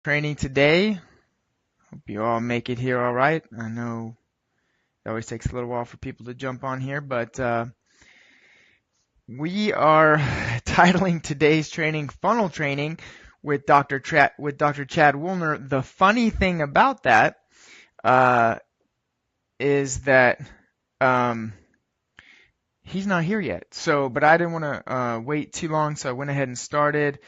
Training today. Hope you all make it here all right. I know it always takes a little while for people to jump on here, but we are titling today's training Funnel Training with Dr. Chad Woolner. The funny thing about that is that he's not here yet. So, but I didn't want to wait too long, so I went ahead and started.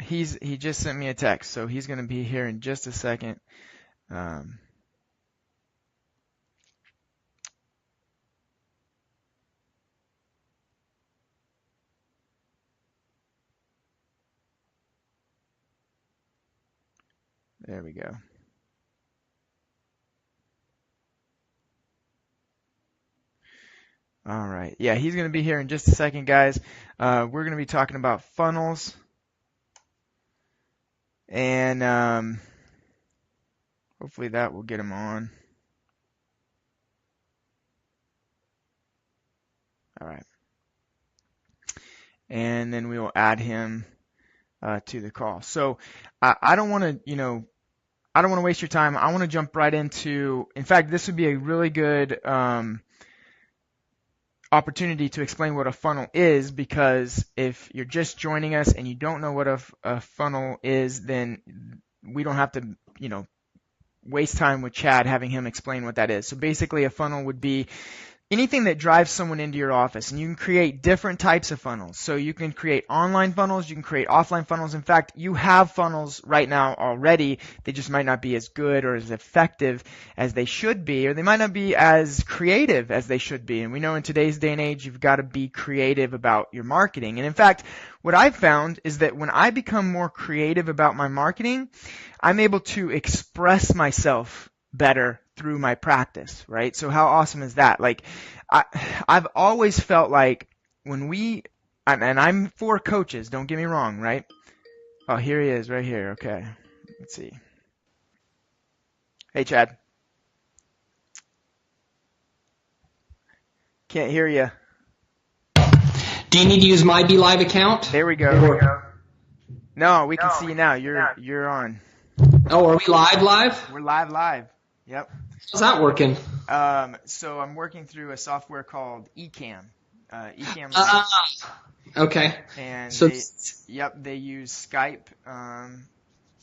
He just sent me a text, so he's going to be here in just a second. There we go. All right. Yeah, he's going to be here in just a second, guys. We're going to be talking about funnels. And hopefully that will get him on. All right. And then we will add him to the call. So I don't want to, I don't want to waste your time. I want to jump right into, in fact, this would be a really good opportunity to explain what a funnel is, because if you're just joining us and you don't know what a funnel is, then we don't have to, waste time with Chad having him explain what that is. So basically a funnel would be anything that drives someone into your office, and you can create different types of funnels. So you can create online funnels, you can create offline funnels. In fact, you have funnels right now already. They just might not be as good or as effective as they should be, or they might not be as creative as they should be. And we know in today's day and age, you've got to be creative about your marketing. And in fact, what I've found is that when I become more creative about my marketing, I'm able to express myself better through my practice, right? So how awesome is that? Like, I've always felt like when and I'm for coaches, don't get me wrong, right? Oh, here he is right here. Okay. Let's see. Hey, Chad. Can't hear you. Do you need to use my Be Live account? There we go. No, we can see you now. You're on. Oh, are we live? We're live. Yep. How's that working? So I'm working through a software called Ecamm. Ecamm. Okay. And so, they use Skype.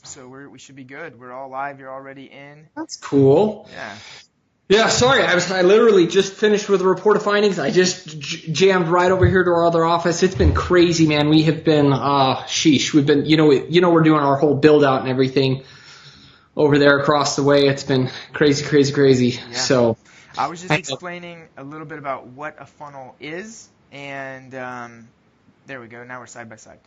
So we should be good. We're all live. You're already in. That's cool. Yeah. Yeah, sorry. I literally just finished with a report of findings. I just jammed right over here to our other office. It's been crazy, man. We have been, we've been, we're doing our whole build out and everything over there across the way. It's been crazy. Yeah. So I was just explaining a little bit about what a funnel is, and there we go. Now we're side by side.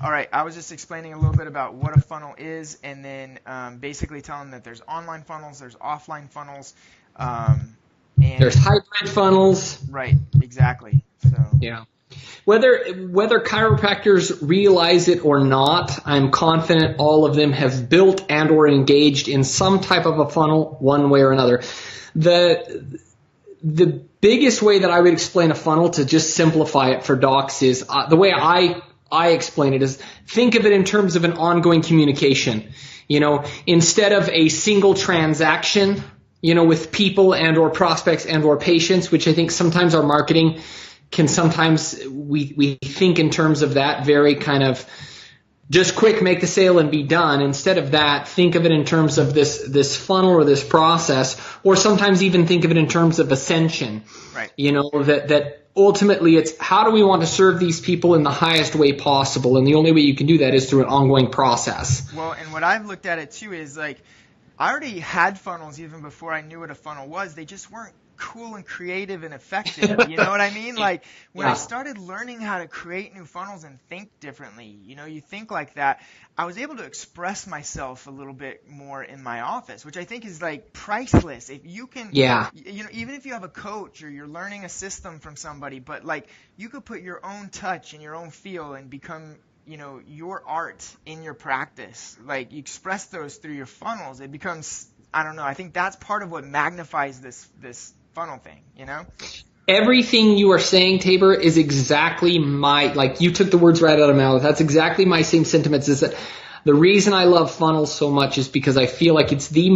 All right. I was just explaining a little bit about what a funnel is, and then basically telling that there's online funnels, there's offline funnels, and there's hybrid funnels. Right. Exactly. So yeah. Whether chiropractors realize it or not, I'm confident all of them have built and or engaged in some type of a funnel one way or another. The biggest way that I would explain a funnel, to just simplify it for docs, is the way I explain it is, think of it in terms of an ongoing communication. Instead of a single transaction, with people and or prospects and or patients, which I think sometimes our marketing can we think in terms of that very kind of just quick, make the sale and be done. Instead of that, think of it in terms of this funnel or this process, or sometimes even think of it in terms of ascension. Right. That ultimately it's how do we want to serve these people in the highest way possible, and the only way you can do that is through an ongoing process. Well, and what I've looked at it too is, like, I already had funnels even before I knew what a funnel was. They just weren't cool and creative and effective. You know what I mean? Like, when I started learning how to create new funnels and think differently, you think like that, I was able to express myself a little bit more in my office, which I think is like priceless. If you can, even if you have a coach or you're learning a system from somebody, but like you could put your own touch and your own feel and become, your art in your practice. Like, you express those through your funnels. It becomes, I don't know, I think that's part of what magnifies this funnel thing, you know? Everything you are saying, Tabor, is exactly like you took the words right out of my mouth. That's exactly my same sentiments, is that the reason I love funnels so much is because I feel like it's the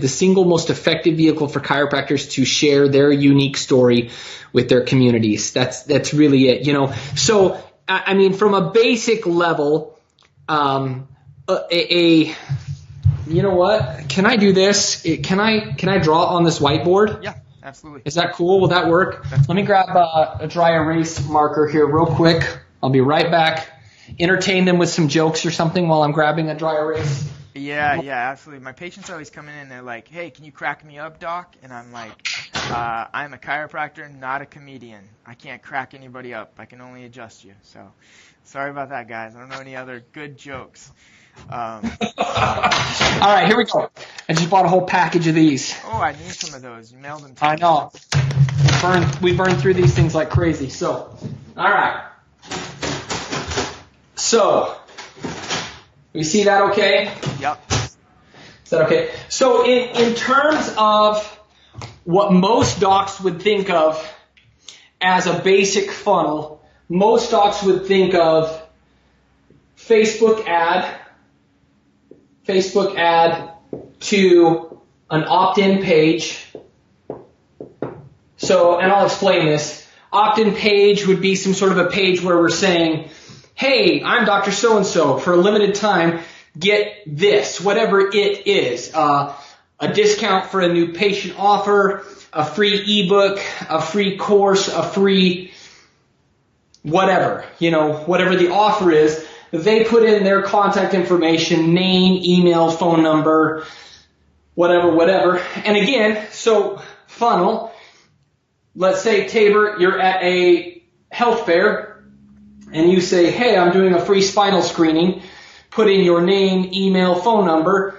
single most effective vehicle for chiropractors to share their unique story with their communities. That's really it, you know? So, I mean, from a basic level, you know what? Can I do this? Can I draw on this whiteboard? Yeah, absolutely. Is that cool? Will that work? Let me grab a dry erase marker here real quick. I'll be right back. Entertain them with some jokes or something while I'm grabbing a dry erase. Yeah, absolutely. My patients always come in and they're like, hey, can you crack me up, doc? And I'm like, I'm a chiropractor, not a comedian. I can't crack anybody up. I can only adjust you. So sorry about that, guys. I don't know any other good jokes. All right, here we go. I just bought a whole package of these. Oh, I need some of those. You mailed them to me. I know. We burned through these things like crazy. So, all right. So, we see that okay? Yep. Is that okay? So, in terms of what most docs would think of as a basic funnel, most docs would think of Facebook ad to an opt-in page. So, and I'll explain this. Opt-in page would be some sort of a page where we're saying, hey, I'm Dr. So-and-so. For a limited time, get this, whatever it is. A discount for a new patient offer, a free ebook, a free course, a free whatever, you know, whatever the offer is. They put in their contact information, name, email, phone number, whatever. And again, so funnel, let's say, Tabor, you're at a health fair and you say, hey, I'm doing a free spinal screening. Put in your name, email, phone number.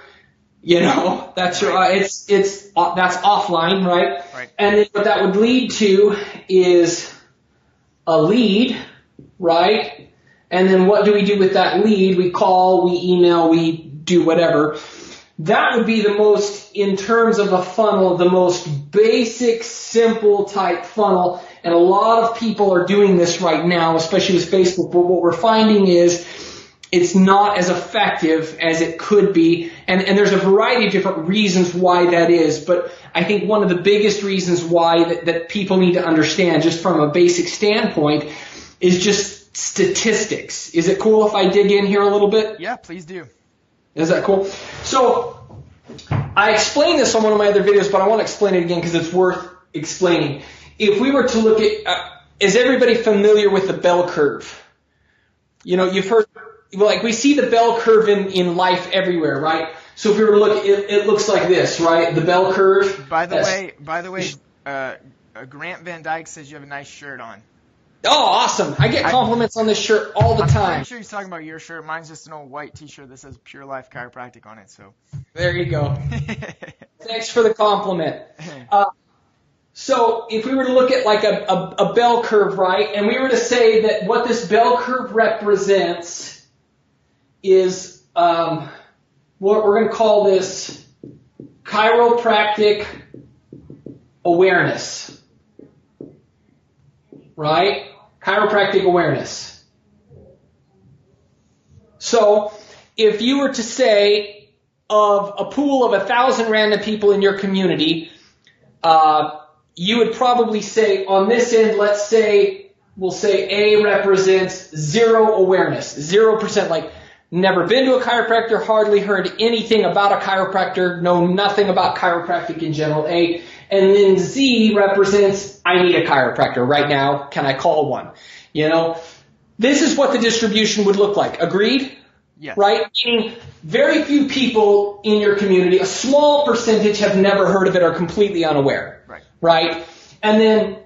You know, that's your, that's offline, right? Right. And then what that would lead to is a lead, right? And then what do we do with that lead? We call, we email, we do whatever. That would be the most, in terms of a funnel, the most basic, simple type funnel. And a lot of people are doing this right now, especially with Facebook. But what we're finding is it's not as effective as it could be. And there's a variety of different reasons why that is. But I think one of the biggest reasons why that people need to understand, just from a basic standpoint, is just statistics. Is it cool if I dig in here a little bit? Yeah, please do. Is that cool? So I explained this on one of my other videos, but I want to explain it again because it's worth explaining. If we were to look at, is everybody familiar with the bell curve? You know, you've heard, like we see the bell curve in life everywhere, right? So if we were to look, it looks like this, right? The bell curve. By the way, Grant Van Dyke says you have a nice shirt on. Oh, awesome. I get compliments on this shirt all the time. I'm sure he's talking about your shirt. Mine's just an old white t-shirt that says Pure Life Chiropractic on it. So there you go. Thanks for the compliment. So if we were to look at like a bell curve, right, and we were to say that what this bell curve represents is what we're going to call this chiropractic awareness, right? Chiropractic awareness. So if you were to say of a pool of 1,000 random people in your community, you would probably say on this end, let's say, we'll say A represents zero awareness, 0%, like never been to a chiropractor, hardly heard anything about a chiropractor, know nothing about chiropractic in general, A. And then Z represents, I need a chiropractor right now. Can I call one? You know, this is what the distribution would look like. Agreed? Yes. Right? Meaning very few people in your community, a small percentage have never heard of it or completely unaware. Right. Right? And then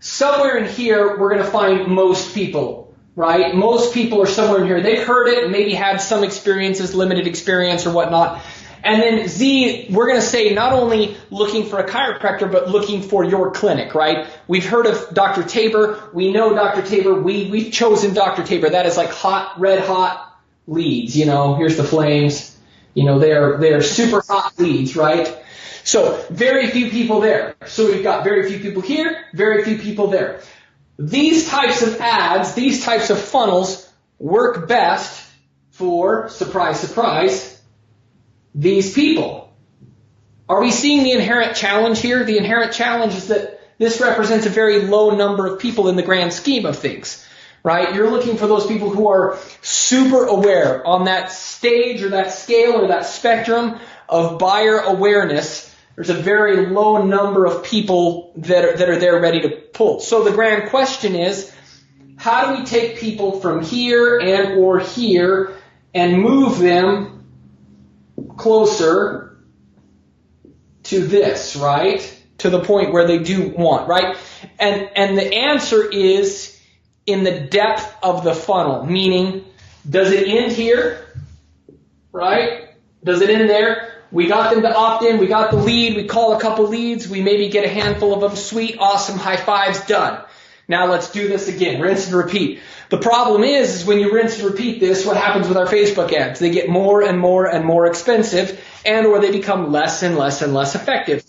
somewhere in here, we're going to find most people. Right? Most people are somewhere in here. They've heard it and maybe had some experiences, limited experience or whatnot. And then Z, we're going to say not only looking for a chiropractor, but looking for your clinic, right? We've heard of Dr. Tabor. We know Dr. Tabor. We've chosen Dr. Tabor. That is like hot, red hot leads. You know, here's the flames. You know, they're super hot leads, right? So very few people there. So we've got very few people here, very few people there. These types of ads, these types of funnels work best for, surprise, surprise, these people. Are we seeing the inherent challenge here? The inherent challenge is that this represents a very low number of people in the grand scheme of things, right? You're looking for those people who are super aware on that stage or that scale or that spectrum of buyer awareness. There's a very low number of people that are there ready to pull. So the grand question is, how do we take people from here and or here and move them closer to this, right? To the point where they do want, right? And the answer is in the depth of the funnel, meaning, does it end here, right? Does it end there? We got them to opt in, we got the lead, we call a couple leads, we maybe get a handful of them, sweet, awesome, high fives, done. Now let's do this again, rinse and repeat. The problem is when you rinse and repeat this, what happens with our Facebook ads? They get more and more and more expensive, and or they become less and less and less effective.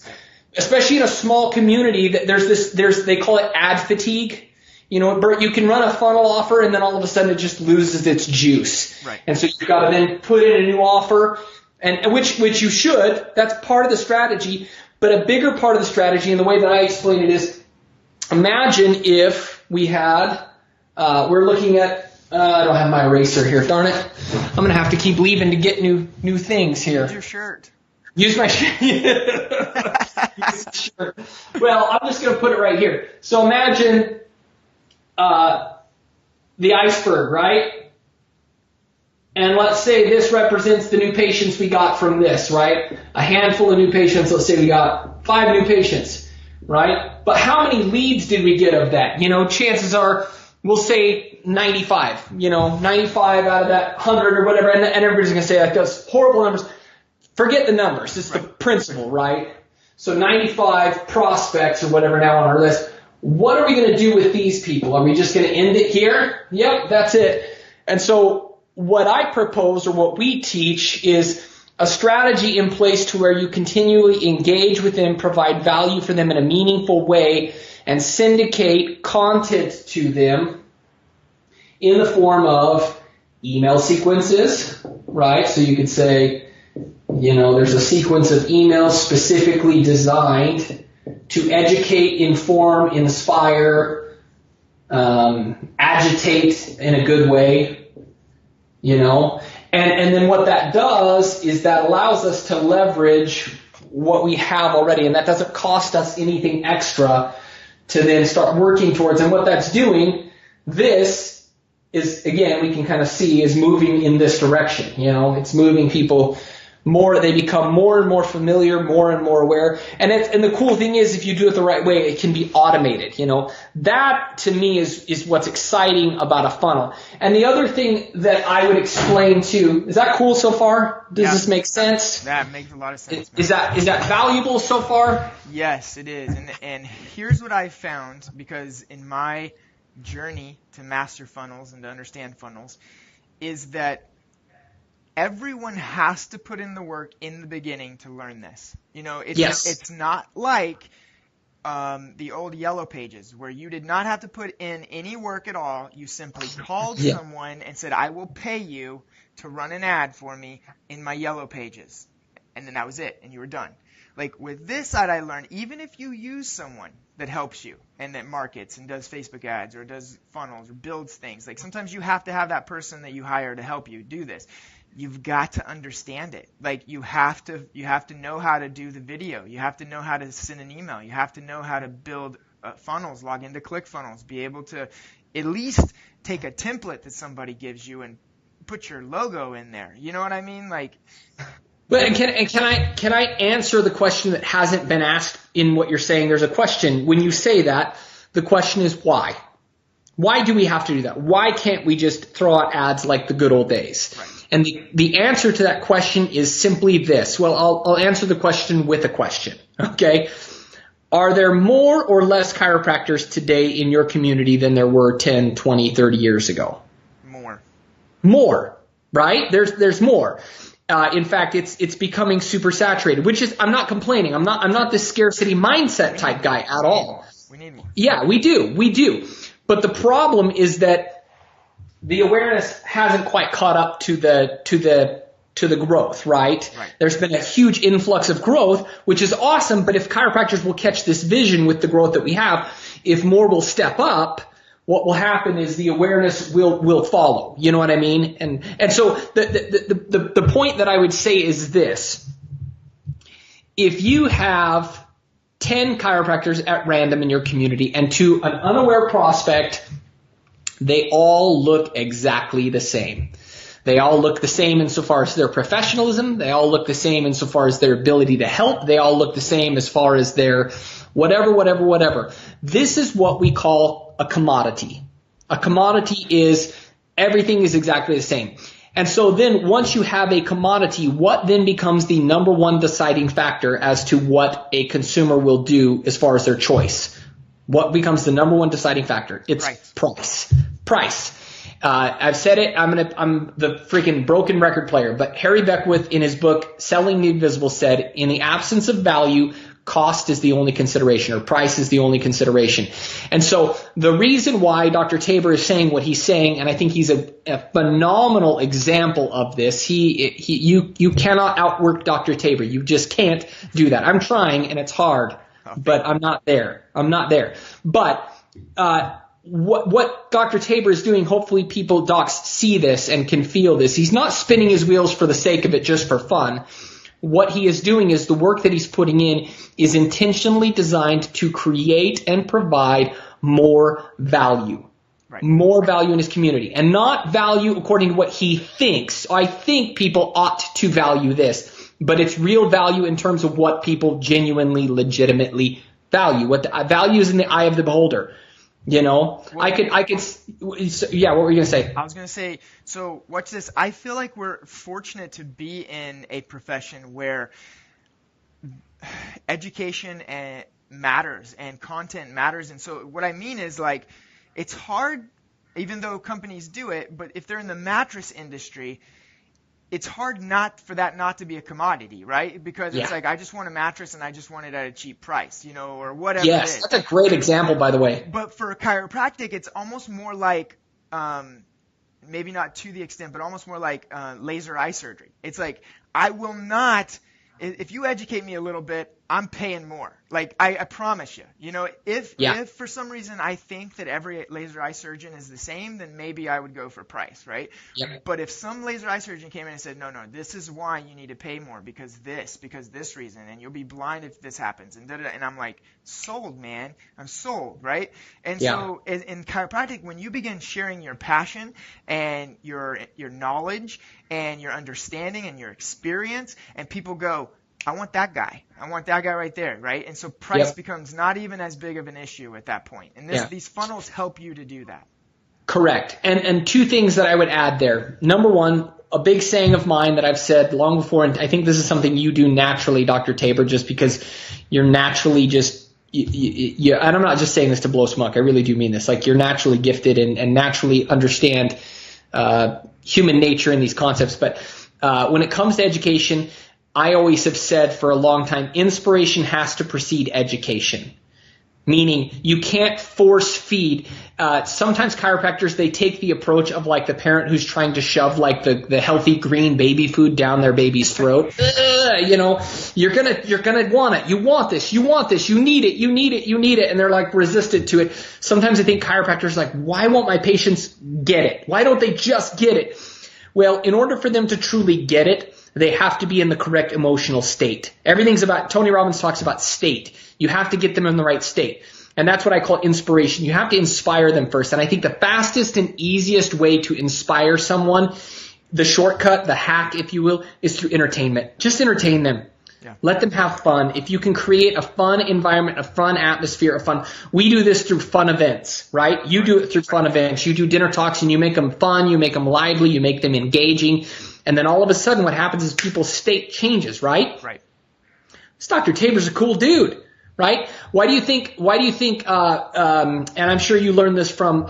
Especially in a small community, they call it ad fatigue. You know, Bert, you can run a funnel offer and then all of a sudden it just loses its juice. Right. And so you've got to then put in a new offer, and which you should. That's part of the strategy. But a bigger part of the strategy, and the way that I explain it is, imagine if we had, we're looking at, I don't have my eraser here, darn it. I'm going to have to keep leaving to get new things here. Use your shirt. Use my shirt. Use the shirt. Well, I'm just going to put it right here. So imagine the iceberg, right? And let's say this represents the new patients we got from this, right? A handful of new patients. Let's say we got 5 new patients, right? But how many leads did we get of that? You know, chances are, we'll say 95, 95 out of that 100 or whatever. And everybody's going to say, like, those horrible numbers. Forget the numbers. It's the principle, right? So 95 prospects or whatever now on our list. What are we going to do with these people? Are we just going to end it here? Yep, that's it. And so what I propose, or what we teach, is a strategy in place to where you continually engage with them, provide value for them in a meaningful way, and syndicate content to them in the form of email sequences, right? So you could say, there's a sequence of emails specifically designed to educate, inform, inspire, agitate in a good way, and then what that does is that allows us to leverage what we have already, and that doesn't cost us anything extra to then start working towards. And what that's doing, this is, again, we can kind of see is moving in this direction. It's moving people more, they become more and more familiar, more and more aware. And the cool thing is, if you do it the right way, it can be automated. That to me is what's exciting about a funnel. And the other thing that I would explain too, is that cool so far? Does this make sense? That makes a lot of sense. Is that valuable so far? Yes, it is. And here's what I found, because in my journey to master funnels and to understand funnels, is that everyone has to put in the work in the beginning to learn this. It's not like the old Yellow Pages, where you did not have to put in any work at all. You simply called someone and said, I will pay you to run an ad for me in my Yellow Pages. And then that was it, and you were done. Like with this side, I learned, even if you use someone that helps you and that markets and does Facebook ads or does funnels or builds things, like sometimes you have to have that person that you hire to help you do this. You've got to understand it. Like you have to know how to do the video. You have to know how to send an email. You have to know how to build funnels, log into ClickFunnels, be able to at least take a template that somebody gives you and put your logo in there. You know what I mean? Like. But can I answer the question that hasn't been asked in what you're saying? There's a question when you say that. The question is why? Why do we have to do that? Why can't we just throw out ads like the good old days? Right. And the answer to that question is simply this. Well, I'll answer the question with a question. Okay. Are there more or less chiropractors today in your community than there were 10, 20, 30 years ago? More. More, right? There's more. In fact, it's becoming super saturated, which is, I'm not complaining. I'm not this scarcity mindset type guy at all. We need more. Yeah, we do. But the problem is that the awareness hasn't quite caught up to the growth, right? There's been a huge influx of growth, which is awesome. But if chiropractors will catch this vision with the growth that we have, if more will step up, what will happen is the awareness will follow. You know what I mean? And so the point that I would say is this: if you have 10 chiropractors at random in your community, and to an unaware prospect, they all look exactly the same. They all look the same insofar as their professionalism. They all look the same insofar as their ability to help. They all look the same as far as their whatever. This is what we call a commodity. A commodity is everything is exactly the same. And so then once you have a commodity, what then becomes the number one deciding factor as to what a consumer will do as far as their choice? What becomes the number one deciding factor? It's price. I've said it. I'm the freaking broken record player, but Harry Beckwith in his book, Selling the Invisible, said, in the absence of value, cost is the only consideration, or price is the only consideration. And so the reason why Dr. Tabor is saying what he's saying, and I think he's a phenomenal example of this, you cannot outwork Dr. Tabor. You just can't do that. I'm trying, and it's hard, but I'm not there. But what Dr. Tabor is doing, hopefully docs see this and can feel this. He's not spinning his wheels for the sake of it, just for fun. What he is doing is the work that he's putting in is intentionally designed to create and provide more value. More value in his community, and not value according to what he thinks. I think people ought to value this, but it's real value in terms of what people genuinely, legitimately value. What the value is in the eye of the beholder. You know, well, I could, yeah, what were you going to say? I was going to say, so watch this. I feel like we're fortunate to be in a profession where education matters and content matters. And so what I mean is, like, it's hard, even though companies do it, but if they're in the mattress industry, it's hard for that not to be a commodity, right? Because it's like, I just want a mattress and I just want it at a cheap price, you know, or whatever it is. That's a great example, by the way. But for chiropractic, it's almost more like, maybe not to the extent, but almost more like laser eye surgery. It's like, I will not, if you educate me a little bit, I'm paying more. Like, I promise you. You know, if for some reason I think that every laser eye surgeon is the same, then maybe I would go for price, right? Yep. But if some laser eye surgeon came in and said, no, this is why you need to pay more, because this reason, and you'll be blind if this happens, and and I'm like, sold, man. I'm sold, right? And so in chiropractic, when you begin sharing your passion and your knowledge and your understanding and your experience, and people go, I want that guy. I want that guy right there, right? And so price becomes not even as big of an issue at that point. And these funnels help you to do that. Correct. And two things that I would add there. Number one, a big saying of mine that I've said long before, and I think this is something you do naturally, Dr. Tabor, just because you're naturally just and I'm not just saying this to blow smoke. I really do mean this. Like, you're naturally gifted and naturally understand human nature and these concepts. But when it comes to education, I always have said for a long time, inspiration has to precede education. Meaning, you can't force feed. Sometimes chiropractors, they take the approach of like the parent who's trying to shove like the healthy green baby food down their baby's throat. You know, you're gonna want it. You want this. You need it. And they're like resistant to it. Sometimes I think chiropractors are like, why won't my patients get it? Why don't they just get it? Well, in order for them to truly get it, they have to be in the correct emotional state. Everything's about, Tony Robbins talks about state. You have to get them in the right state. And that's what I call inspiration. You have to inspire them first. And I think the fastest and easiest way to inspire someone, the shortcut, the hack, if you will, is through entertainment. Just entertain them. Yeah. Let them have fun. If you can create a fun environment, a fun atmosphere, we do this through fun events, right? You do it through fun events. You do dinner talks and you make them fun, you make them lively, you make them engaging. And then all of a sudden what happens is people's state changes, right? Right. This Dr. Tabor's a cool dude, right? Why do you think, and I'm sure you learned this from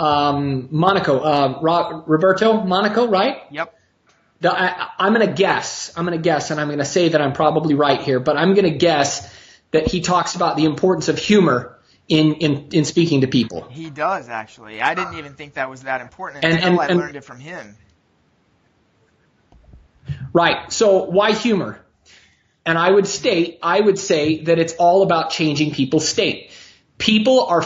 Monaco, Roberto Monaco, right? Yep. I'm going to guess, and I'm going to say that I'm probably right here, but I'm going to guess that he talks about the importance of humor in speaking to people. He does, actually. I didn't even think that was that important until I learned it from him. Right. So why humor? And I would say that it's all about changing people's state. People are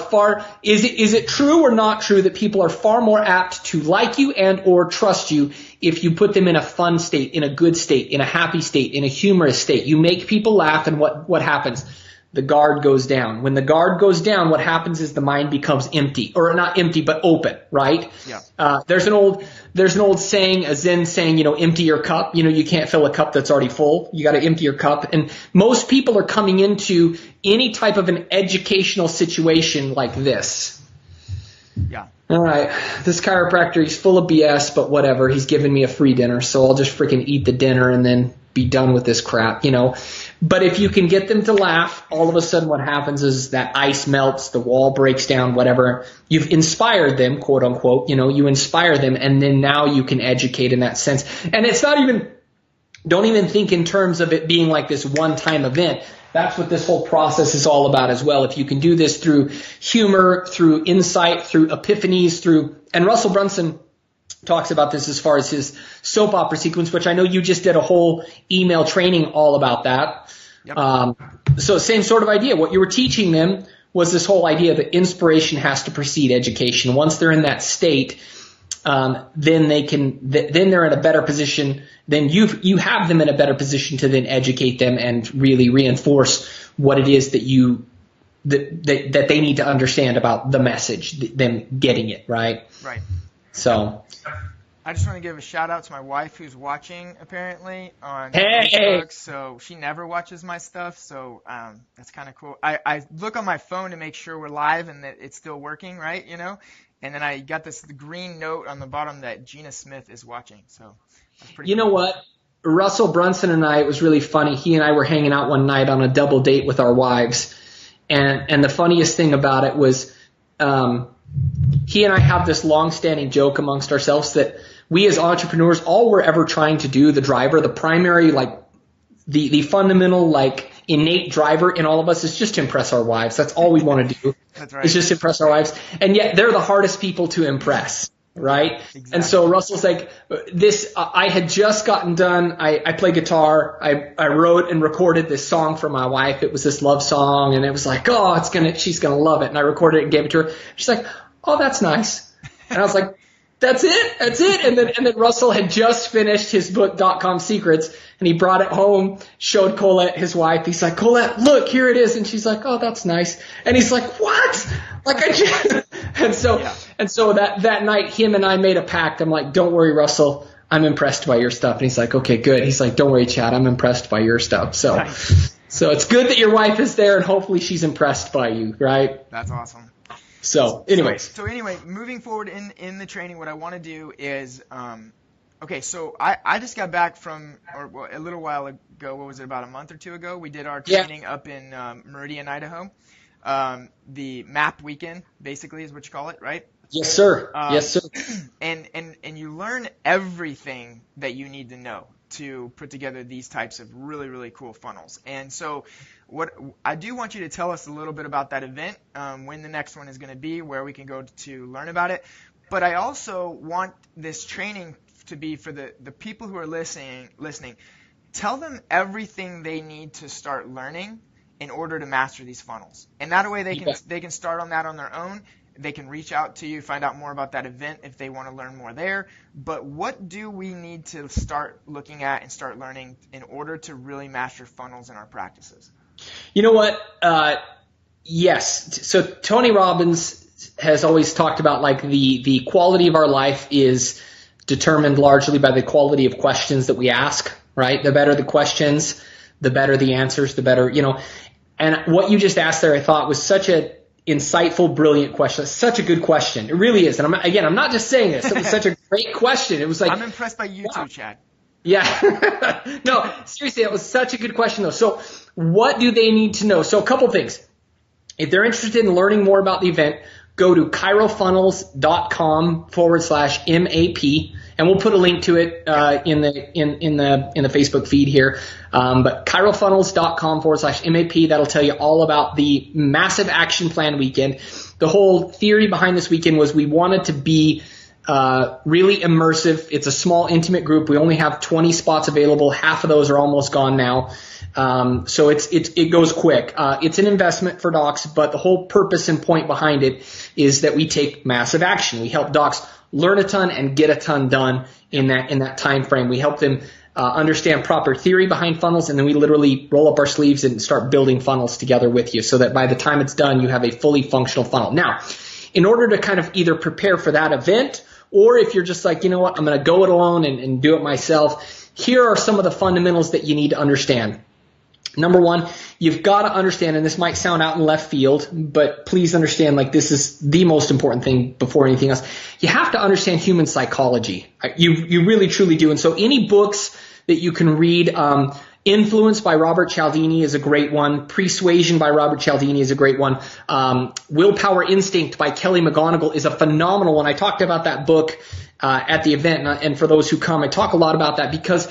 is it true or not true that people are far more apt to like you and or trust you if you put them in a fun state, in a good state, in a happy state, in a humorous state? You make people laugh, and what happens? The guard goes down. When the guard goes down, what happens is the mind becomes empty, or not empty, but open, right? Yeah. There's an old saying, a Zen saying, empty your cup. You can't fill a cup that's already full. You got to empty your cup. And most people are coming into any type of an educational situation like this. Yeah. All right, this chiropractor, he's full of BS, but whatever. He's giving me a free dinner, so I'll just freaking eat the dinner and then be done with this crap, But if you can get them to laugh, all of a sudden what happens is that ice melts, the wall breaks down, whatever. You've inspired them, quote unquote, you inspire them, and then now you can educate in that sense. And it's not even, don't even think in terms of it being like this one-time event. That's what this whole process is all about as well. If you can do this through humor, through insight, through epiphanies, and Russell Brunson talks about this as far as his soap opera sequence, which I know you just did a whole email training all about that. Yep. So same sort of idea. What you were teaching them was this whole idea that inspiration has to precede education. Once they're in that state, then they're in a better position. Then you have them in a better position to then educate them and really reinforce what it is that they need to understand about the message, them getting it, right? Right. So I just want to give a shout out to my wife who's watching apparently on Facebook. So she never watches my stuff, so that's kind of cool. I look on my phone to make sure we're live and that it's still working, right? And then I got the green note on the bottom that Gina Smith is watching. So that's pretty cool. You know what? Russell Brunson and I, it was really funny. He and I were hanging out one night on a double date with our wives. And the funniest thing about it was he and I have this long-standing joke amongst ourselves that we as entrepreneurs, all we're ever trying to do, the driver, the primary, the fundamental, innate driver in all of us is just to impress our wives. That's all we want to do. That's right. Is just impress our wives. And yet they're the hardest people to impress, right? Exactly. And so Russell's like, I had just gotten done. I play guitar. I wrote and recorded this song for my wife. It was this love song, and it was like, she's going to love it. And I recorded it and gave it to her. She's like, oh, that's nice. And I was like, that's it. And then Russell had just finished his book, .com Secrets, and he brought it home, showed Colette, his wife. He's like, Colette, look, here it is. And she's like, oh, that's nice. And he's like, what? And so that night, him and I made a pact. I'm like, don't worry, Russell, I'm impressed by your stuff. And he's like, okay, good. He's like, don't worry, Chad, I'm impressed by your stuff. So, nice. So it's good that your wife is there, and hopefully she's impressed by you, right? That's awesome. So anyways. So anyway, moving forward in the training, what I want to do is, okay, so I just got back from, a little while ago, what was it, about a month or two ago? We did our training up in Meridian, Idaho. The MAP weekend, basically, is what you call it, right? Yes, sir. Yes, sir. And you learn everything that you need to know to put together these types of really, really cool funnels. And so what I do want you to tell us a little bit about that event, when the next one is going to be, where we can go to learn about it. But I also want this training to be for the people who are listening. Tell them everything they need to start learning in order to master these funnels. And that way they can start on that on their own. They can reach out to you, find out more about that event if they want to learn more there. But what do we need to start looking at and start learning in order to really master funnels in our practices? You know what? Yes. So Tony Robbins has always talked about the quality of our life is determined largely by the quality of questions that we ask, right? The better the questions, the better the answers, the better, And what you just asked there, I thought, was such a insightful, brilliant question. It's such a good question. It really is. And I'm not just saying this. It was such a great question. It was like, I'm impressed by you too, Chad. Yeah. No, seriously, that was such a good question though. So what do they need to know? So a couple things. If they're interested in learning more about the event, go to chirofunnels.com/MAP. And we'll put a link to it in the Facebook feed here. But chirofunnels.com/MAP, that'll tell you all about the massive action plan weekend. The whole theory behind this weekend was we wanted to be really immersive. It's a small, intimate group. We only have 20 spots available. Half of those are almost gone now. So it goes quick. It's an investment for docs, but the whole purpose and point behind it is that we take massive action. We help docs learn a ton and get a ton done in that time frame. We help them understand proper theory behind funnels, and then we literally roll up our sleeves and start building funnels together with you so that by the time it's done, you have a fully functional funnel. Now, in order to kind of either prepare for that event, or if you're just like, you know what, I'm going to go it alone and do it myself, here are some of the fundamentals that you need to understand. Number one, you've got to understand, and this might sound out in left field, but please understand, like, this is the most important thing before anything else. You have to understand human psychology. You really, truly do. And so any books that you can read, Influence by Robert Cialdini is a great one. Persuasion by Robert Cialdini is a great one. Willpower Instinct by Kelly McGonigal is a phenomenal one. I talked about that book at the event, and for those who come, I talk a lot about that because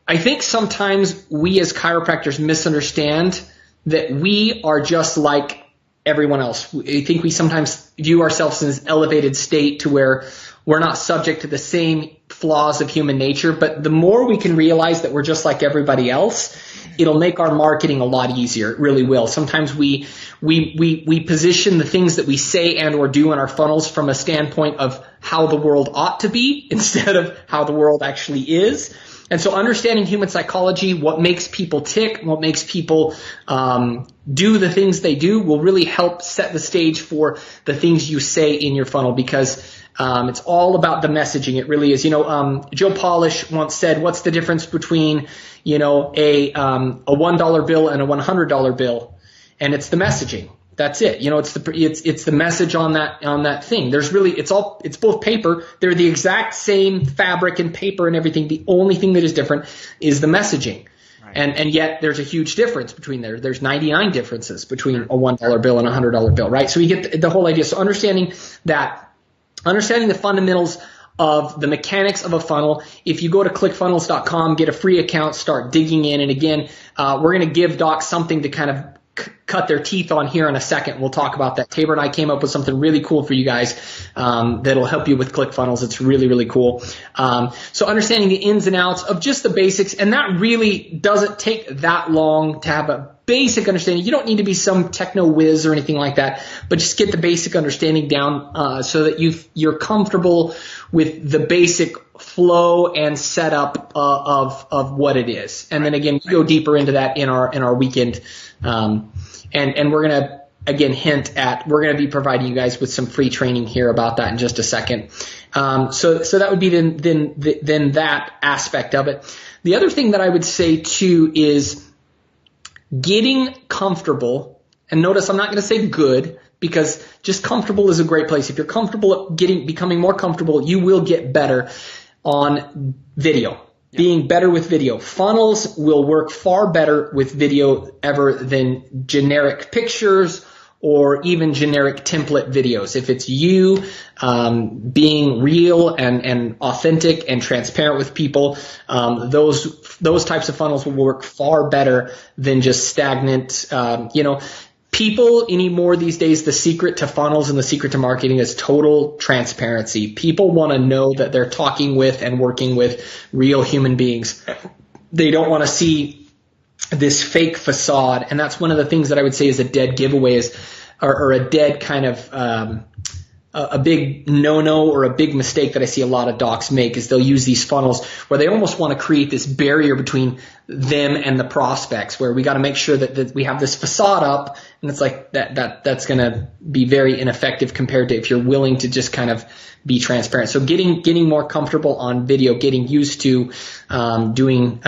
I think sometimes we as chiropractors misunderstand that we are just like everyone else. I think we sometimes view ourselves in this elevated state to where we're not subject to the same flaws of human nature. But the more we can realize that we're just like everybody else, it'll make our marketing a lot easier. It really will. Sometimes we position the things that we say and or do in our funnels from a standpoint of how the world ought to be instead of how the world actually is. And so understanding human psychology, what makes people tick, what makes people do the things they do will really help set the stage for the things you say in your funnel because it's all about the messaging. It really is. Joe Polish once said, what's the difference between, a $1 bill and a $100 bill? And it's the messaging. That's it. It's the message on that thing. There's really, it's both paper. They're the exact same fabric and paper and everything. The only thing that is different is the messaging. Right. And yet there's a huge difference between there's 99 differences between a $1 bill and a $100 bill, right? So we get the whole idea. So understanding the fundamentals of the mechanics of a funnel. If you go to clickfunnels.com, get a free account, start digging in. And again, we're going to give docs something to kind of cut their teeth on here in a second. We'll talk about that. Tabor and I came up with something really cool for you guys that'll help you with ClickFunnels. It's really, really cool. So understanding the ins and outs of just the basics, and that really doesn't take that long to have a basic understanding. You don't need to be some techno whiz or anything like that, but just get the basic understanding down so that you're comfortable with the basic flow and setup of what it is. And then again, we go deeper into that in our weekend. And we're going to again hint at, we're going to be providing you guys with some free training here about that in just a second. So that would be then that aspect of it. The other thing that I would say too is getting comfortable, and notice I'm not going to say good, because just comfortable is a great place. If you're comfortable becoming more comfortable, you will get better on video. Being better with video. Funnels will work far better with video ever than generic pictures or even generic template videos. If it's you being real and authentic and transparent with people, those types of funnels will work far better than just stagnant. People anymore these days, the secret to funnels and the secret to marketing is total transparency. People want to know that they're talking with and working with real human beings. They don't want to see this fake facade. And that's one of the things that I would say is a dead giveaway or a dead kind of a big no-no or a big mistake that I see a lot of docs make is they'll use these funnels where they almost want to create this barrier between them and the prospects, where we got to make sure that we have this facade up, and it's like that's going to be very ineffective compared to if you're willing to just kind of be transparent. So getting more comfortable on video, getting used to doing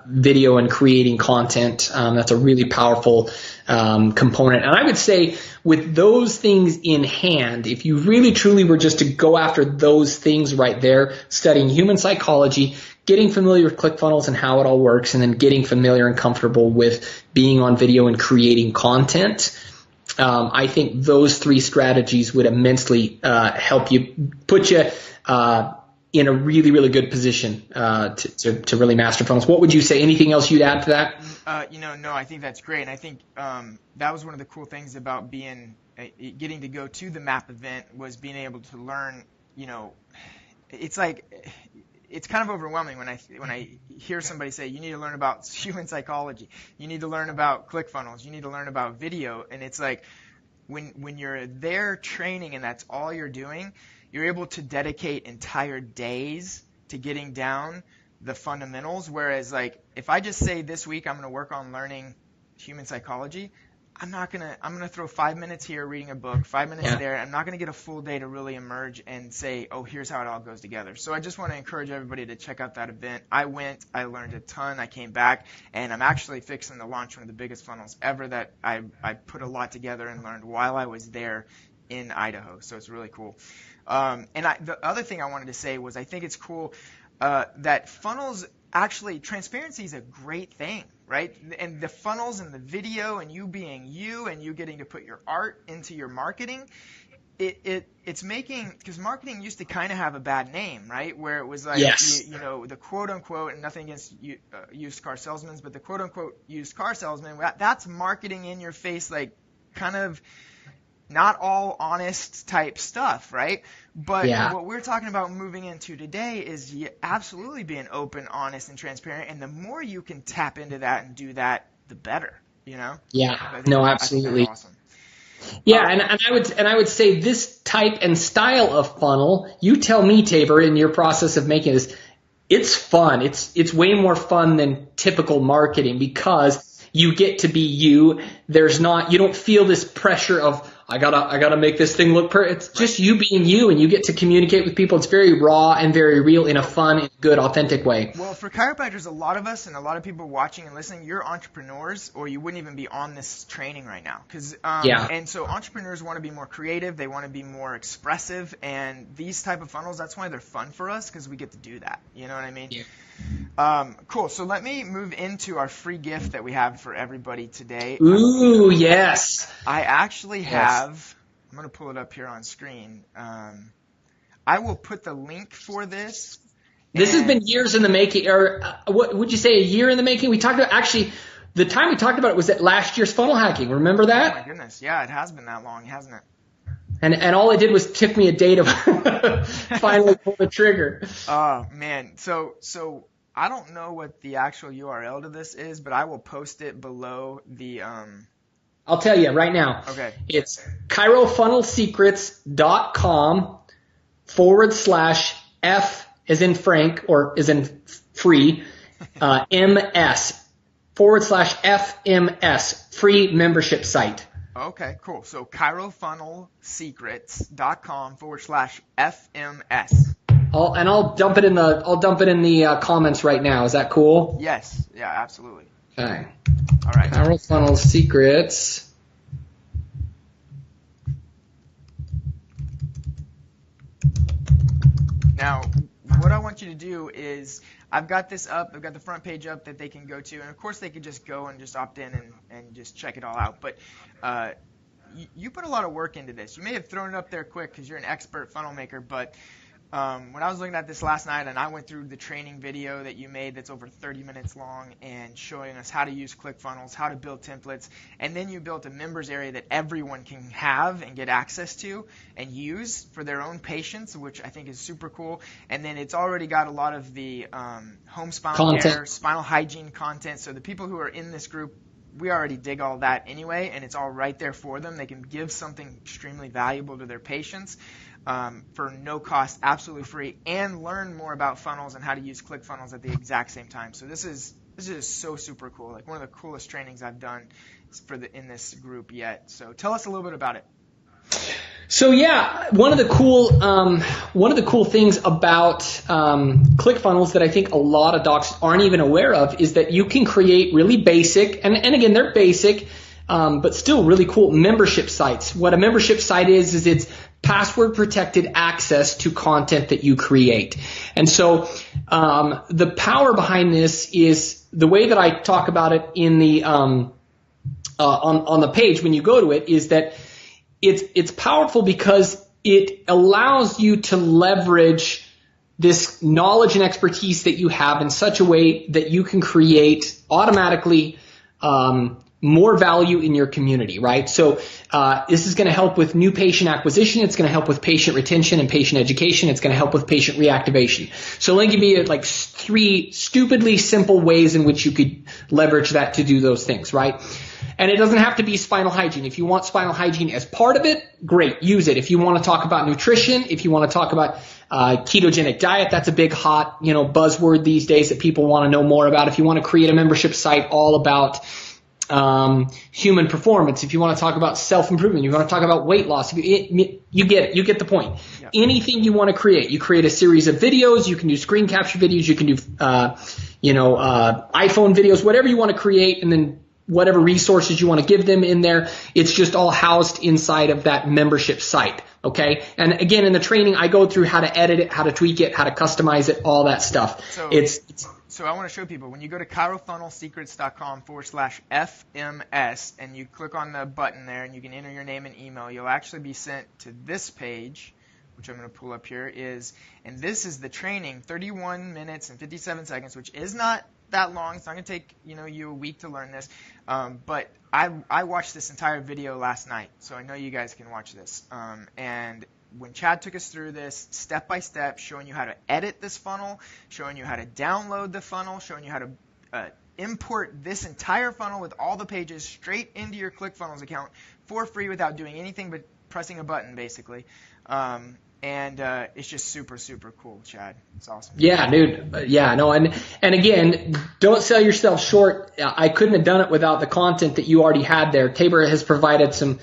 video and creating content, that's a really powerful component. And I would say with those things in hand, if you really truly were just to go after those things right there, studying human psychology, getting familiar with ClickFunnels and how it all works, and then getting familiar and comfortable with being on video and creating content, I think those 3 strategies would immensely help you, put you in a really, really good position to really master funnels. What would you say? Anything else you'd add to that? No, I think that's great. And I think that was one of the cool things about getting to go to the MAP event, was being able to learn. It's like, it's kind of overwhelming when I hear somebody say, you need to learn about human psychology, you need to learn about ClickFunnels, you need to learn about video. And it's like, when you're there training and that's all you're doing, you're able to dedicate entire days to getting down the fundamentals. Whereas, like, if I just say this week I'm going to work on learning human psychology, I'm gonna throw 5 minutes here reading a book, 5 minutes there. I'm not gonna get a full day to really emerge and say, oh, here's how it all goes together. So I just want to encourage everybody to check out that event. I went, I learned a ton, I came back, and I'm actually fixing to launch one of the biggest funnels ever that I put a lot together and learned while I was there in Idaho. So it's really cool. The other thing I wanted to say was, I think it's cool that funnels, actually, transparency is a great thing, right? And the funnels and the video and you being you and you getting to put your art into your marketing, it's making, because marketing used to kind of have a bad name, right? Where it was like, the quote unquote, and nothing against used car salesmen, but the quote unquote used car salesman, that's marketing in your face, like, kind of not all honest type stuff, right? But what we're talking about moving into today is absolutely being open, honest, and transparent. And the more you can tap into that and do that, the better, Yeah. No, absolutely. Awesome. Yeah, and I would say this type and style of funnel, you tell me, Tabor, in your process of making this, it's fun. It's way more fun than typical marketing, because you get to be you. You don't feel this pressure of, I gotta make this thing look perfect. It's just you being you, and you get to communicate with people. It's very raw and very real in a fun and good, authentic way. Well, for chiropractors, a lot of us and a lot of people watching and listening, you're entrepreneurs, or you wouldn't even be on this training right now. And so entrepreneurs want to be more creative. They want to be more expressive. And these type of funnels, that's why they're fun for us, because we get to do that. You know what I mean? Yeah. Cool. So let me move into our free gift that we have for everybody today. Ooh, yes. I actually have, I'm going to pull it up here on screen. I will put the link for this. This has been years in the making, or what would you say, a year in the making? We talked about, actually, the time we talked about it was at last year's funnel hacking. Remember that? Oh my goodness. Yeah, it has been that long, hasn't it? And all it did was took me a day to finally pull the trigger. Oh, man. So I don't know what the actual URL to this is, but I will post it below the I'll tell you right now. Okay. It's chirofunnelsecrets.com/F as in Frank, or as in free, MS/FMS, free membership site. Okay, cool. So chirofunnelsecrets.com/FMS. I'll dump it in the comments right now. Is that cool? Yes. Yeah, absolutely. Okay. All right. ChiroFunnels Secrets. Now, what I want you to do is, I've got this up, I've got the front page up that they can go to, and of course they could just go and just opt in and just check it all out. But you put a lot of work into this. You may have thrown it up there quick because you're an expert funnel maker, but when I was looking at this last night and I went through the training video that you made that's over 30 minutes long and showing us how to use ClickFunnels, how to build templates, and then you built a members area that everyone can have and get access to and use for their own patients, which I think is super cool. And then it's already got a lot of the home spinal care, spinal hygiene content. So the people who are in this group, we already dig all that anyway, and it's all right there for them. They can give something extremely valuable to their patients for no cost, absolutely free, and learn more about funnels and how to use ClickFunnels at the exact same time. So this is so super cool. Like one of the coolest trainings I've done in this group yet. So tell us a little bit about it. So yeah, one of the cool things about ClickFunnels that I think a lot of docs aren't even aware of is that you can create really basic, and again they're basic, but still really cool membership sites. What a membership site is it's password protected access to content that you create. And so the power behind this is the way that I talk about it in the on the page when you go to it is that it's powerful because it allows you to leverage this knowledge and expertise that you have in such a way that you can create automatically more value in your community, right? So this is going to help with new patient acquisition. It's going to help with patient retention and patient education. It's going to help with patient reactivation. So let me give you like 3 stupidly simple ways in which you could leverage that to do those things, right? And it doesn't have to be spinal hygiene. If you want spinal hygiene as part of it, great, use it. If you want to talk about nutrition, if you want to talk about ketogenic diet, that's a big hot, buzzword these days that people want to know more about. If you want to create a membership site all about human performance, if you want to talk about self-improvement, you want to talk about weight loss, you get the point. Yeah. Anything you want to create, you create a series of videos, you can do screen capture videos, you can do iPhone videos, whatever you want to create, and then whatever resources you want to give them in there, it's just all housed inside of that membership site. Okay. And again, in the training, I go through how to edit it, how to tweak it, how to customize it, all that stuff. So I want to show people, when you go to chirofunnelsecrets.com/FMS and you click on the button there and you can enter your name and email, you'll actually be sent to this page, which I'm going to pull up here, and this is the training, 31 minutes and 57 seconds, which is not that long. It's not going to take you a week to learn this, but I watched this entire video last night, so I know you guys can watch this. And when Chad took us through this step by step, showing you how to edit this funnel, showing you how to download the funnel, showing you how to import this entire funnel with all the pages straight into your ClickFunnels account for free without doing anything but pressing a button, basically. And it's just super, super cool, Chad. It's awesome. Yeah, dude. Yeah, no, and again, don't sell yourself short. I couldn't have done it without the content that you already had there. Tabor has provided some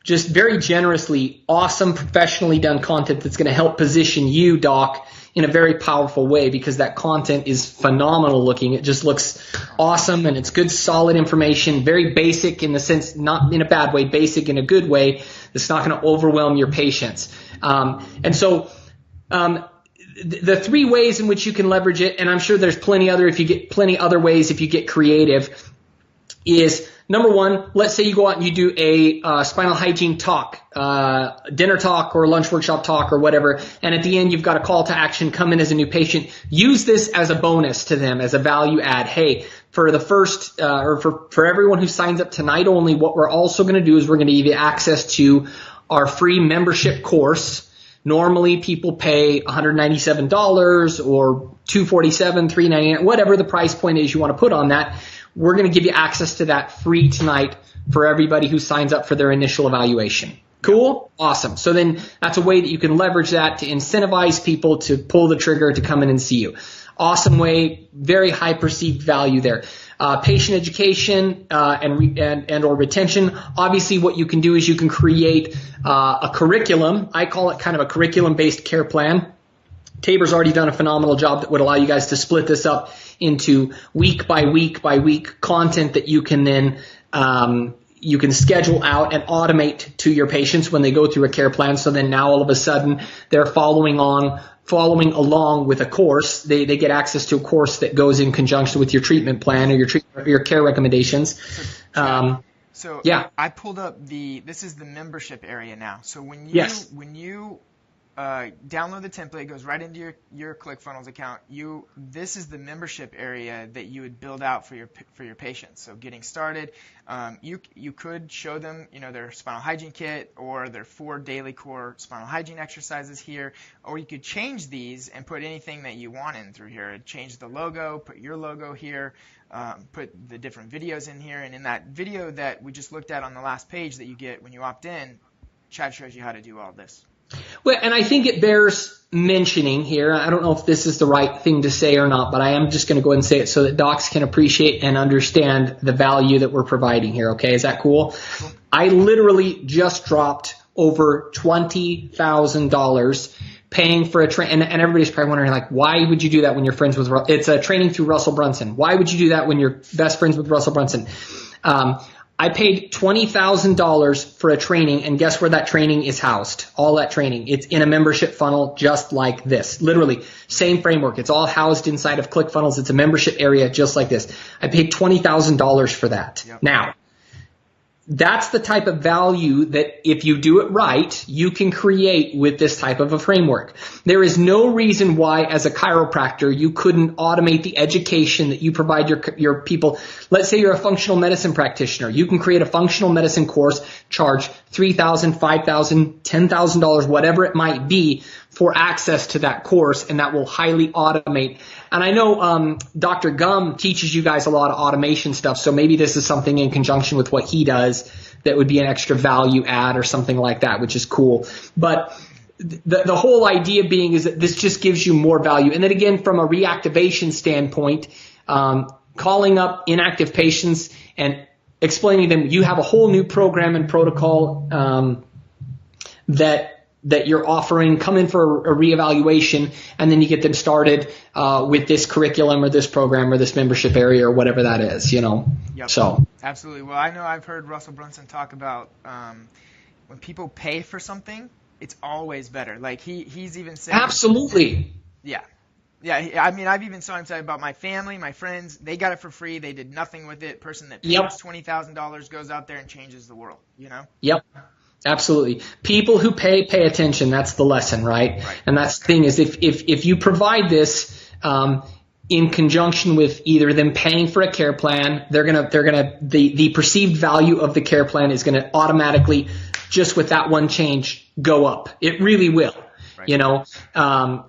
just very generously awesome, professionally done content that's going to help position you, Doc, in a very powerful way, because that content is phenomenal looking. It just looks awesome, and it's good, solid information, very basic in the sense, not in a bad way, basic in a good way, that's not going to overwhelm your patients. And so the 3 ways in which you can leverage it, and I'm sure there's plenty other ways if you get creative, is number 1, let's say you go out and you do a spinal hygiene talk, dinner talk or lunch workshop talk or whatever, and at the end you've got a call to action, come in as a new patient. Use this as a bonus to them, as a value add. Hey, for the first, or for everyone who signs up tonight only, what we're also going to do is we're going to give you access to our free membership course. Normally people pay $197 or $247, $399, whatever the price point is you want to put on that. We're going to give you access to that free tonight for everybody who signs up for their initial evaluation. Cool? Awesome. So then that's a way that you can leverage that to incentivize people to pull the trigger to come in and see you. Awesome way, very high perceived value there. Patient education and or retention. Obviously, what you can do is you can create a curriculum. I call it kind of a curriculum-based care plan. Tabor's already done a phenomenal job that would allow you guys to split this up into week by week by week content that you can then you can schedule out and automate to your patients when they go through a care plan. So then now all of a sudden they're following along with a course. They get access to a course that goes in conjunction with your treatment plan or your care recommendations. So yeah, I pulled up this is the membership area now. So when you download the template, it goes right into your ClickFunnels account. This is the membership area that you would build out for your patients. So getting started, you could show them their spinal hygiene kit or their 4 daily core spinal hygiene exercises here, or you could change these and put anything that you want in through here. Change the logo, put your logo here, put the different videos in here, and in that video that we just looked at on the last page that you get when you opt in, Chad shows you how to do all this. Well, and I think it bears mentioning here. I don't know if this is the right thing to say or not, but I am just going to go ahead and say it so that docs can appreciate and understand the value that we're providing here. Okay, is that cool? I literally just dropped over $20,000 paying for a training, and everybody's probably wondering, like, why would you do that when you're friends with it's a training through Russell Brunson? Why would you do that when you're best friends with Russell Brunson? I paid $20,000 for a training, and guess where that training is housed? All that training. It's in a membership funnel just like this. Literally, same framework. It's all housed inside of ClickFunnels. It's a membership area just like this. I paid $20,000 for that. Yep. Now, that's the type of value that if you do it right, you can create with this type of a framework. There is no reason why as a chiropractor you couldn't automate the education that you provide your people. Let's say you're a functional medicine practitioner. You can create a functional medicine course, charge $3,000, $5,000, $10,000, whatever it might be for access to that course, and that will highly automate. And I know Dr. Gum teaches you guys a lot of automation stuff, so maybe this is something in conjunction with what he does that would be an extra value add or something like that, which is cool. But the whole idea being is that this just gives you more value. And then again, from a reactivation standpoint, calling up inactive patients and explaining to them you have a whole new program and protocol that you're offering, come in for a reevaluation, and then you get them started with this curriculum or this program or this membership area or whatever that is, you know. Yep. So absolutely. Well, I know I've heard Russell Brunson talk about when people pay for something, it's always better. Like he's even said. Absolutely. Yeah. Yeah, I mean, I've even saw him say about my family, my friends, they got it for free. They did nothing with it. Person that pays $20,000 goes out there and changes the world, you know? Yep. Absolutely. People who pay attention. That's the lesson, right? And that's the thing is if you provide this in conjunction with either them paying for a care plan, the perceived value of the care plan is going to automatically, just with that one change, go up. It really will. Right. You know,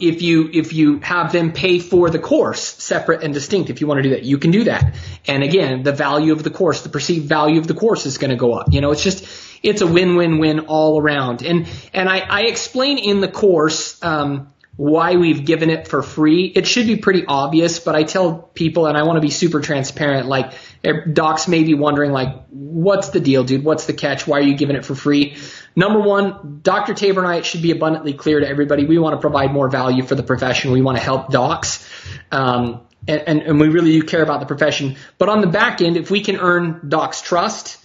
if you have them pay for the course separate and distinct, if you want to do that, you can do that. And again, the value of the course, the perceived value of the course is going to go up. You know, it's a win-win-win all around. And I explain in the course why we've given it for free. It should be pretty obvious, but I tell people, and I want to be super transparent, like docs may be wondering, like, what's the deal, dude? What's the catch? Why are you giving it for free? Number one, Dr. Tabor and I, it should be abundantly clear to everybody, we want to provide more value for the profession. We want to help docs. And we really do care about the profession. But on the back end, if we can earn docs' trust,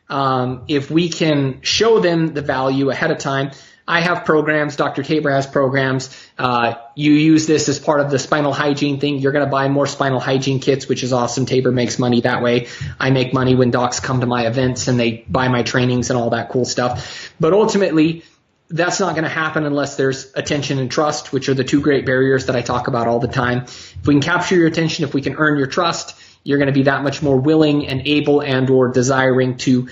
if we can show them the value ahead of time, I have programs, Dr. Tabor has programs. You use this as part of the spinal hygiene thing. You're going to buy more spinal hygiene kits, which is awesome. Tabor makes money that way. I make money when docs come to my events and they buy my trainings and all that cool stuff. But ultimately, that's not going to happen unless there's attention and trust, which are the two great barriers that I talk about all the time. If we can capture your attention, if we can earn your trust, you're going to be that much more willing and able and or desiring to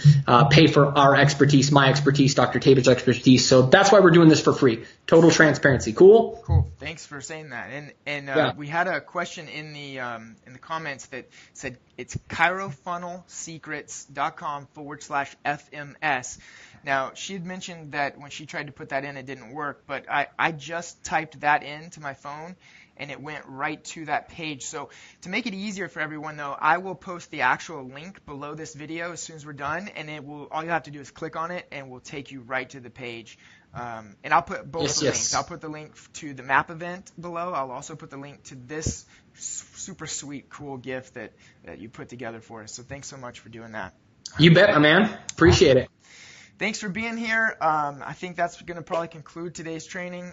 pay for our expertise, my expertise, Dr. Tabor's expertise. So that's why we're doing this for free. Total transparency. Cool? Cool. Thanks for saying that. And we had a question in the comments that said it's chirofunnelsecrets.com/FMS. Now, she had mentioned that when she tried to put that in, it didn't work, but I just typed that into my phone and it went right to that page. So to make it easier for everyone, though, I will post the actual link below this video as soon as we're done, and all you have to do is click on it, and we'll take you right to the page. And I'll put both the links. I'll put the link to the map event below. I'll also put the link to this super sweet, cool gift that you put together for us. So thanks so much for doing that. You bet, my man. Appreciate it. Thanks for being here. I think that's going to probably conclude today's training.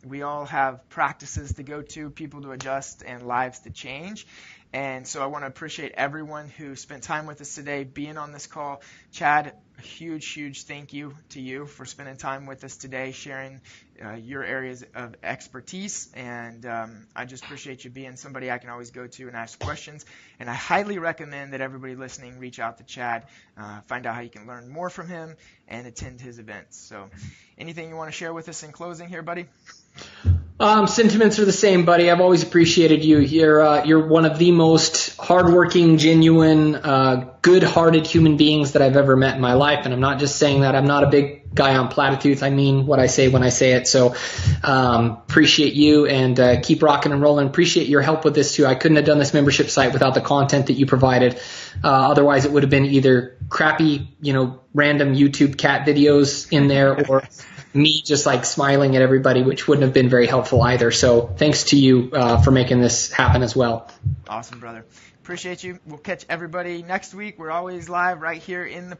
We all have practices to go to, people to adjust, and lives to change. And so I want to appreciate everyone who spent time with us today, being on this call. Chad, a huge thank you to you for spending time with us today, sharing your areas of expertise. And I just appreciate you being somebody I can always go to and ask questions. And I highly recommend that everybody listening reach out to Chad, find out how you can learn more from him, and attend his events. So anything you want to share with us in closing here, buddy? Sentiments are the same, buddy. I've always appreciated you. You're one of the most hardworking, genuine, good-hearted human beings that I've ever met in my life. And I'm not just saying that. I'm not a big guy on platitudes. I mean what I say when I say it. So appreciate you, and keep rocking and rolling. Appreciate your help with this too. I couldn't have done this membership site without the content that you provided. Otherwise, it would have been either crappy, random YouTube cat videos in there, or me just like smiling at everybody, which wouldn't have been very helpful either. So thanks to you for making this happen as well. Awesome, brother. Appreciate you. We'll catch everybody next week. We're always live right here in the